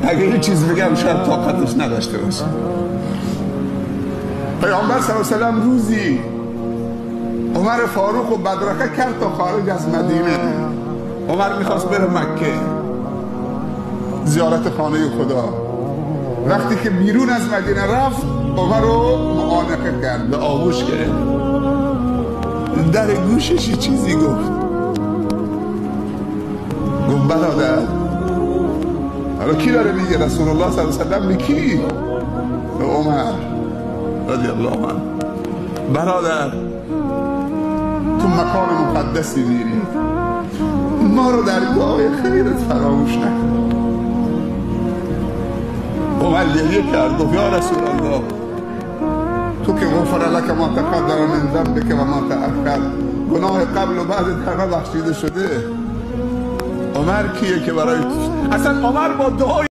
اگه یه چیز بگم شاید طاقتش نداشته باشه. پیامبر صلی الله علیه و سلم روزی عمر فاروق و بدرقه کرد تا خارج از مدینه. عمر میخواست بره مکه زیارت خانه خدا. وقتی که بیرون از مدینه رفت عمر رو معانقه کرد، به آغوش کرد، در گوشش چیزی گفت برادر. حالا کی داره میگه؟ رسول الله صلی الله علیه و سلم. به کی؟ به عمر رضی الله عنه. برادر تو مکان مقدسی میری، ما رو در دعای خیرت فراموش نکن. عمر گریه کرد، گفت یا رسول الله تو که غفر لک ما تقدم من ذنبک و ما تأخر، گناه قبل و بعد همه بخشیده شده. عمر کیه که برای اصلا عمر با دعای